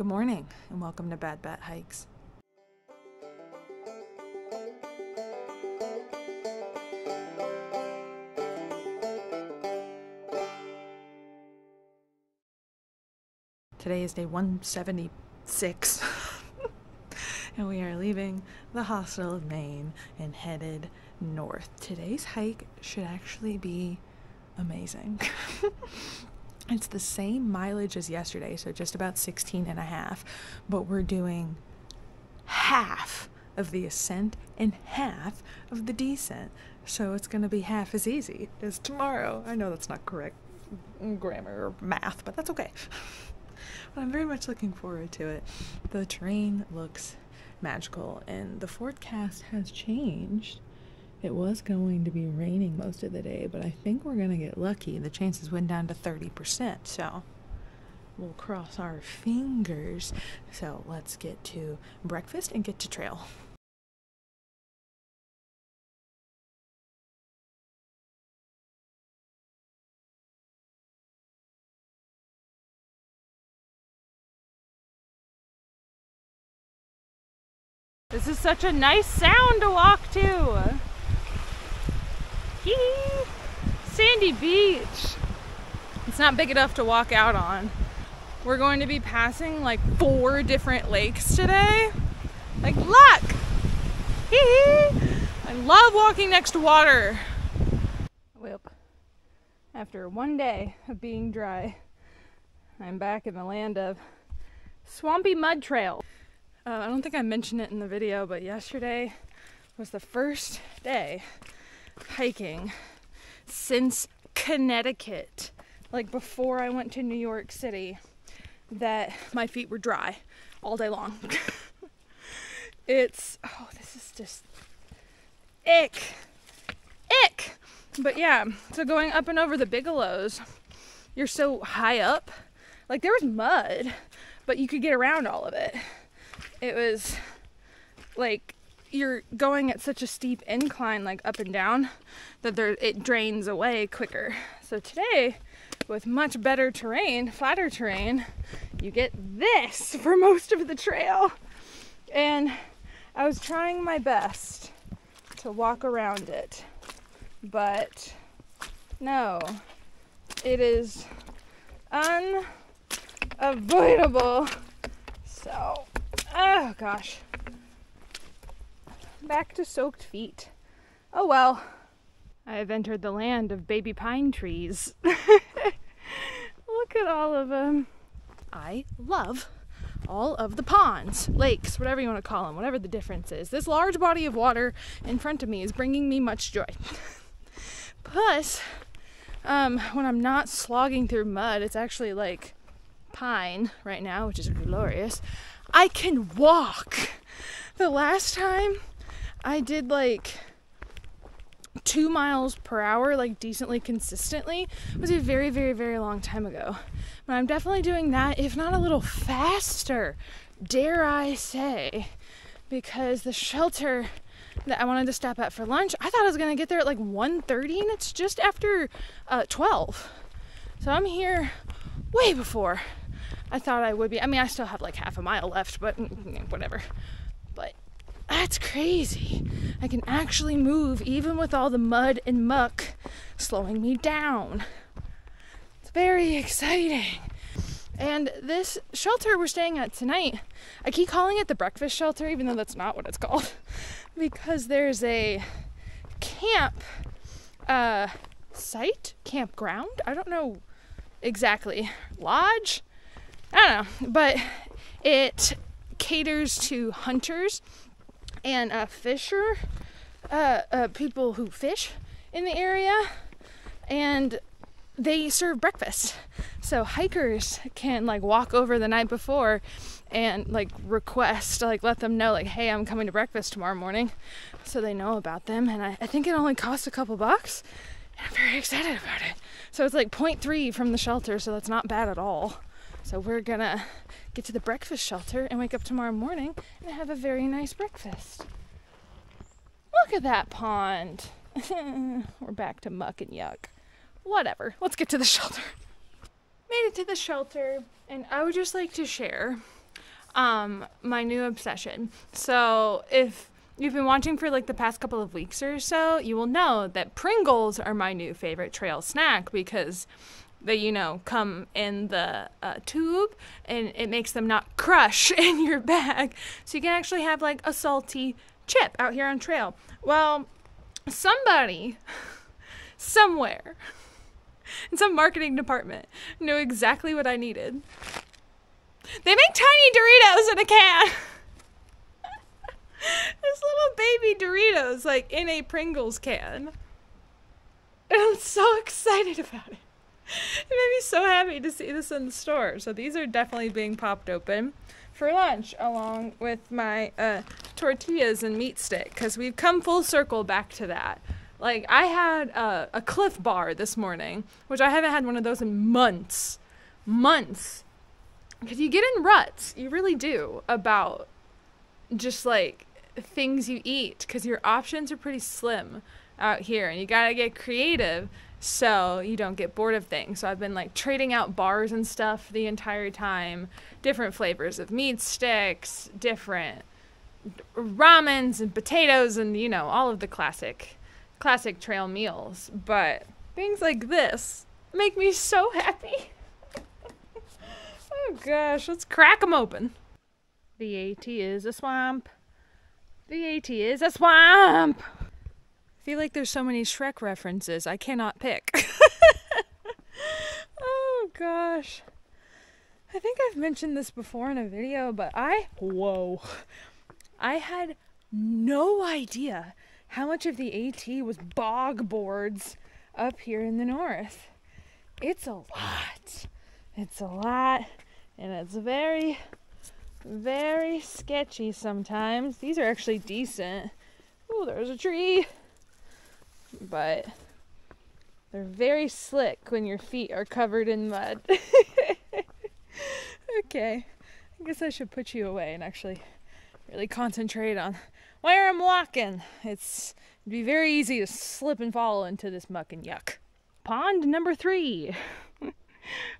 Good morning and welcome to Bad Bat Hikes. Today is day 176 and we are leaving the hostel of Maine and headed north. Today's hike should actually be amazing. It's the same mileage as yesterday, so just about 16 and a half, but we're doing half of the ascent and half of the descent. So it's going to be half as easy as tomorrow. I know that's not correct grammar or math, but that's okay. But I'm very much looking forward to it. The terrain looks magical and the forecast has changed. It was going to be raining most of the day, but I think we're going to get lucky. The chances went down to 30%, so we'll cross our fingers. So let's get to breakfast and get to trail. This is such a nice sound to walk to. Hee! Sandy Beach. It's not big enough to walk out on. We're going to be passing like 4 different lakes today. Like, look! Hee! I love walking next to water. Well, after one day of being dry, I'm back in the land of swampy mud trail. I don't think I mentioned it in the video, but yesterday was the first day hiking since Connecticut, like before I went to New York City, that my feet were dry all day long. This is just ick. But yeah, so going up and over the Bigelows, you're so high up. Like, there was mud, but you could get around all of it. It was like you're going at such a steep incline, like up and down, that it drains away quicker. So today, with much better terrain, flatter terrain, you get this for most of the trail. And I was trying my best to walk around it, but no, it is unavoidable. So, oh gosh. Back to soaked feet. Oh well. I have entered the land of baby pine trees. Look at all of them. I love all of the ponds, lakes, whatever you want to call them, whatever the difference is. This large body of water in front of me is bringing me much joy. Plus, when I'm not slogging through mud, it's actually like pine right now, which is glorious. I can walk. The last time I did like 2 miles per hour, like decently consistently, was a very, very, very long time ago. But I'm definitely doing that, if not a little faster, dare I say, because the shelter that I wanted to stop at for lunch, I thought I was going to get there at like 1:30 and it's just after 12. So I'm here way before I thought I would be. I mean, I still have like half a mile left, but whatever. But that's crazy. I can actually move even with all the mud and muck slowing me down. It's very exciting. And this shelter we're staying at tonight, I keep calling it the breakfast shelter, even though that's not what it's called, because there's a camp site, campground, I don't know exactly, lodge? I don't know, but it caters to hunters and fisher, people who fish in the area, and they serve breakfast. So hikers can like walk over the night before and like request, like let them know like, hey, I'm coming to breakfast tomorrow morning, so they know about them. And I think it only costs a couple bucks, and I'm very excited about it. So it's like 0.3 from the shelter, so that's not bad at all. So we're gonna get to the breakfast shelter and wake up tomorrow morning and have a very nice breakfast. Look at that pond. We're back to muck and yuck. Whatever, let's get to the shelter. Made it to the shelter, and I would just like to share my new obsession. So if you've been watching for like the past couple of weeks or so, you will know that Pringles are my new favorite trail snack because they, you know, come in the tube and it makes them not crush in your bag. So you can actually have like a salty chip out here on trail. Well, somebody somewhere in some marketing department knew exactly what I needed. They make tiny Doritos in a can. There's little baby Doritos like in a Pringles can. And I'm so excited about it. It made me so happy to see this in the store. So these are definitely being popped open for lunch along with my tortillas and meat stick, because we've come full circle back to that. Like, I had a Cliff Bar this morning, which I haven't had one of those in months. Because you get in ruts, you really do, about just like things you eat, because your options are pretty slim out here and you gotta get creative so you don't get bored of things. So I've been like trading out bars and stuff the entire time, different flavors of meat sticks, different ramens and potatoes, and you know, all of the classic trail meals. But things like this make me so happy. Oh gosh, let's crack them open. The AT is a swamp. The AT is a swamp. I feel like there's so many Shrek references, I cannot pick. Oh gosh. I think I've mentioned this before in a video, but I had no idea how much of the AT was bog boards up here in the north. It's a lot. It's a lot, and it's very, very sketchy sometimes. These are actually decent. Oh, there's a tree. But they're very slick when your feet are covered in mud. Okay, I guess I should put you away and actually really concentrate on where I'm walking. It'd be very easy to slip and fall into this muck and yuck. Pond number 3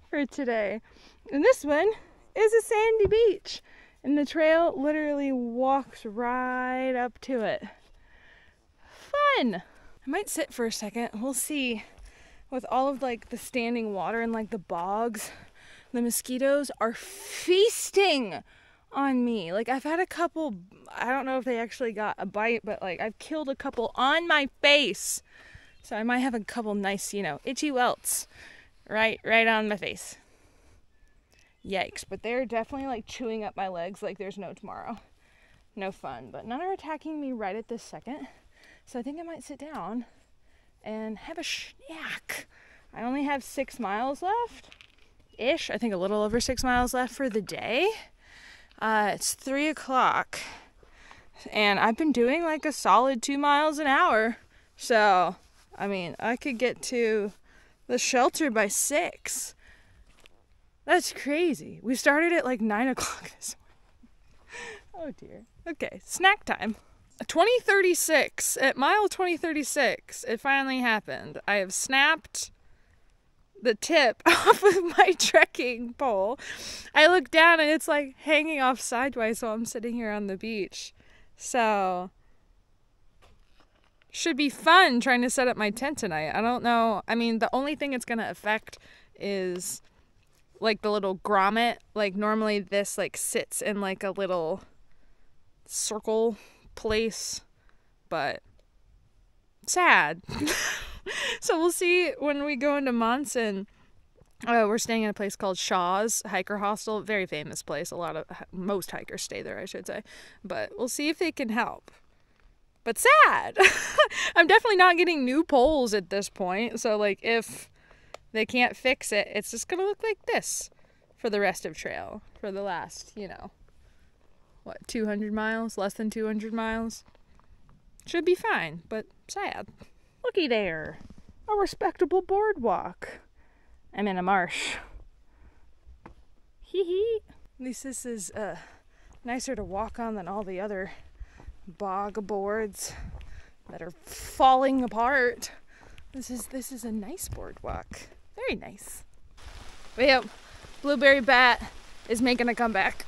for today. And this one is a sandy beach. And the trail literally walks right up to it. Fun! I might sit for a second. We'll see. With all of like the standing water and like the bogs, the mosquitoes are feasting on me. Like, I've had a couple, I don't know if they actually got a bite, but like I've killed a couple on my face. So I might have a couple nice, you know, itchy welts right on my face. Yikes. But they're definitely like chewing up my legs like there's no tomorrow. No fun. But none are attacking me right at this second. So I think I might sit down and have a snack. I only have 6 miles left-ish. I think a little over 6 miles left for the day. It's 3 o'clock. And I've been doing like a solid 2 miles an hour. So, I mean, I could get to the shelter by 6. That's crazy. We started at like 9 o'clock this morning. Oh dear. Okay, snack time. 2036, at mile 2036, it finally happened. I have snapped the tip off of my trekking pole. I look down and it's like hanging off sideways while I'm sitting here on the beach. So, should be fun trying to set up my tent tonight. I don't know. I mean, the only thing it's going to affect is like the little grommet. Like, normally this like sits in like a little circle place, but sad. So we'll see when we go into Monson. We're staying in a place called Shaw's Hiker Hostel, very famous place. Most hikers stay there, I should say. But we'll see if they can help. But sad. I'm definitely not getting new poles at this point. So like if they can't fix it, it's just gonna look like this for the rest of trail, for the last, 200 miles? Less than 200 miles? Should be fine, but sad. Looky there. A respectable boardwalk. I'm in a marsh. Hee hee. At least this is nicer to walk on than all the other bog boards that are falling apart. This is a nice boardwalk. Very nice. But yep, blueberry bat is making a comeback.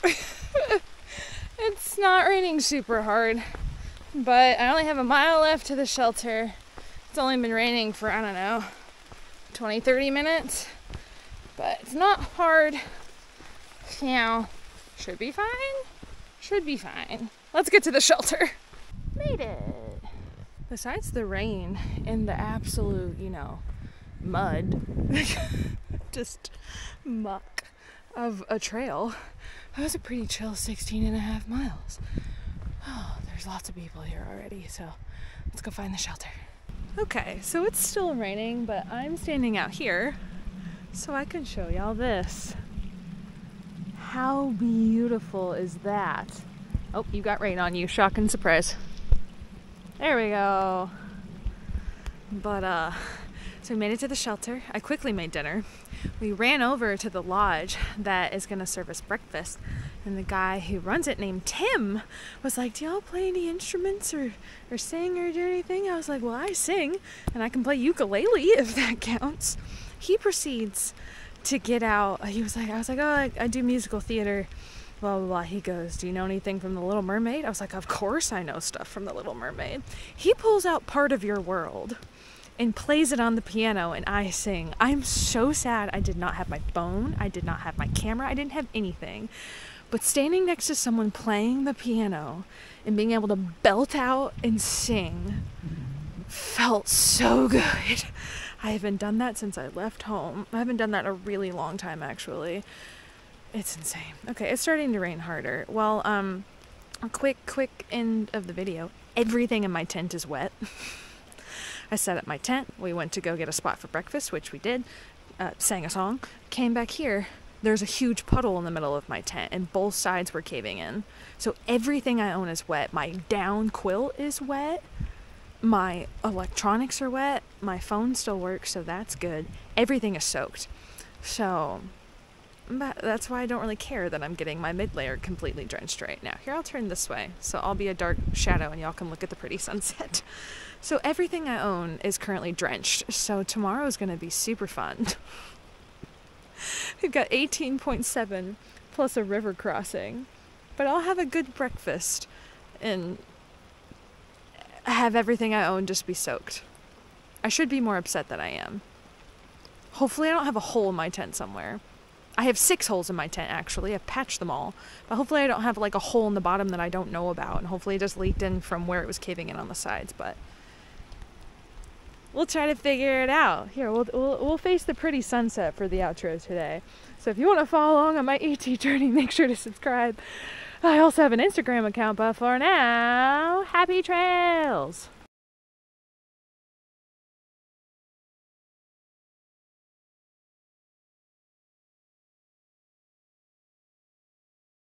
It's not raining super hard, but I only have a mile left to the shelter. It's only been raining for, I don't know, 20, 30 minutes, but it's not hard. Now, should be fine. Should be fine. Let's get to the shelter. Made it. Besides the rain and the absolute, mud, just muck of a trail, that was a pretty chill 16.5 miles. Oh, there's lots of people here already, so let's go find the shelter. Okay, so it's still raining, but I'm standing out here so I can show y'all this. How beautiful is that? Oh, you got rain on you. Shock and surprise. There we go. But, so we made it to the shelter. I quickly made dinner. We ran over to the lodge that is going to serve us breakfast. And the guy who runs it, named Tim, was like, do y'all play any instruments or sing or do anything? I was like, well, I sing and I can play ukulele if that counts. He proceeds to get out. I was like, oh, I do musical theater, blah, blah, blah. He goes, do you know anything from The Little Mermaid? I was like, of course I know stuff from The Little Mermaid. He pulls out Part of Your World and plays it on the piano, and I sing. I'm so sad I did not have my phone. I did not have my camera. I didn't have anything. But standing next to someone playing the piano and being able to belt out and sing felt so good. I haven't done that since I left home. I haven't done that a really long time, actually. It's insane. Okay, it's starting to rain harder. Well, a quick end of the video. Everything in my tent is wet. I set up my tent. We went to go get a spot for breakfast, which we did. Sang a song. Came back here. There's a huge puddle in the middle of my tent, and both sides were caving in. So everything I own is wet. My down quilt is wet. My electronics are wet. My phone still works, so that's good. Everything is soaked. So that's why I don't really care that I'm getting my mid-layer completely drenched right now. Here, I'll turn this way, so I'll be a dark shadow and y'all can look at the pretty sunset. So everything I own is currently drenched, so tomorrow is going to be super fun. We've got 18.7 plus a river crossing, but I'll have a good breakfast and have everything I own just be soaked. I should be more upset than I am. Hopefully I don't have a hole in my tent somewhere. I have 6 holes in my tent, actually. I've patched them all. But hopefully I don't have like a hole in the bottom that I don't know about. And hopefully it just leaked in from where it was caving in on the sides. But we'll try to figure it out. Here, we'll face the pretty sunset for the outro today. So if you want to follow along on my ET journey, make sure to subscribe. I also have an Instagram account, but for now, happy trails!